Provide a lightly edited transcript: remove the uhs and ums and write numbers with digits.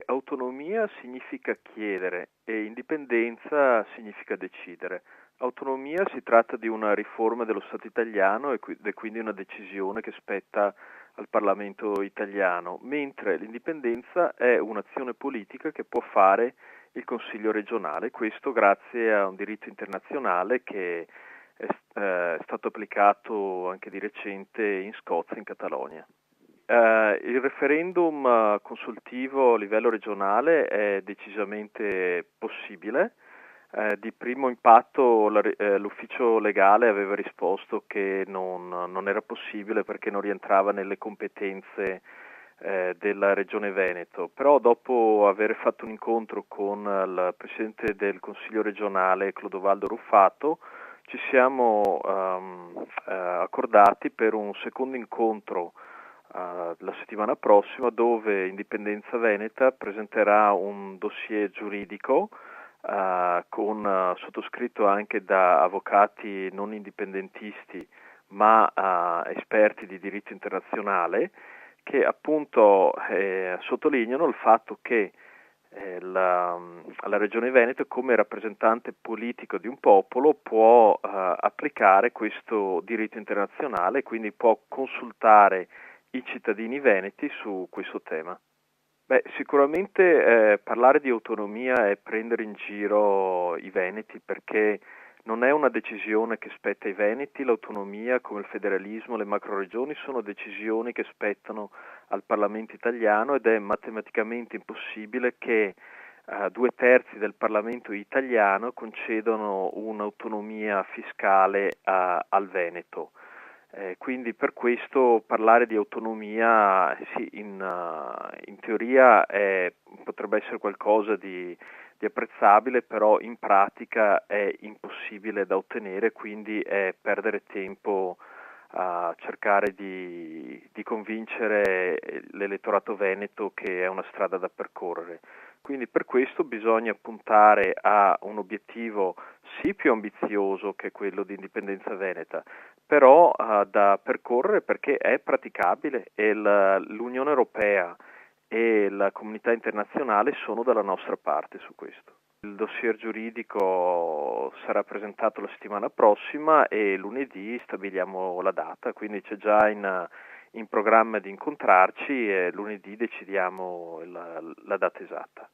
Autonomia significa chiedere e indipendenza significa decidere. Autonomia si tratta di una riforma dello Stato italiano ed è quindi una decisione che spetta al Parlamento italiano, mentre l'indipendenza è un'azione politica che può fare il Consiglio regionale, questo grazie a un diritto internazionale che è stato applicato anche di recente in Scozia e in Catalogna. Il referendum consultivo a livello regionale è decisamente possibile. Di primo impatto l'ufficio legale aveva risposto che non era possibile perché non rientrava nelle competenze della Regione Veneto, però dopo aver fatto un incontro con il Presidente del Consiglio regionale Clodovaldo Ruffato ci siamo accordati per un secondo incontro la settimana prossima, dove Indipendenza Veneta presenterà un dossier giuridico sottoscritto anche da avvocati non indipendentisti ma esperti di diritto internazionale, che appunto sottolineano il fatto che la Regione Veneto, come rappresentante politico di un popolo, può applicare questo diritto internazionale, quindi può consultare i cittadini veneti su questo tema. Beh, sicuramente parlare di autonomia è prendere in giro i veneti, perché non è una decisione che spetta ai veneti. L'autonomia, come il federalismo, le macroregioni, sono decisioni che spettano al Parlamento italiano ed è matematicamente impossibile che 2/3 del Parlamento italiano concedono un'autonomia fiscale al Veneto. Quindi per questo parlare di autonomia sì, in teoria potrebbe essere qualcosa di apprezzabile, però in pratica è impossibile da ottenere, quindi è perdere tempo a cercare di convincere l'elettorato veneto che è una strada da percorrere. Quindi per questo bisogna puntare a un obiettivo sì più ambizioso che quello di indipendenza veneta, però da percorrere perché è praticabile e l'Unione Europea e la comunità internazionale sono dalla nostra parte su questo. Il dossier giuridico sarà presentato la settimana prossima e lunedì stabiliamo la data, quindi c'è già in programma di incontrarci e lunedì decidiamo la data esatta.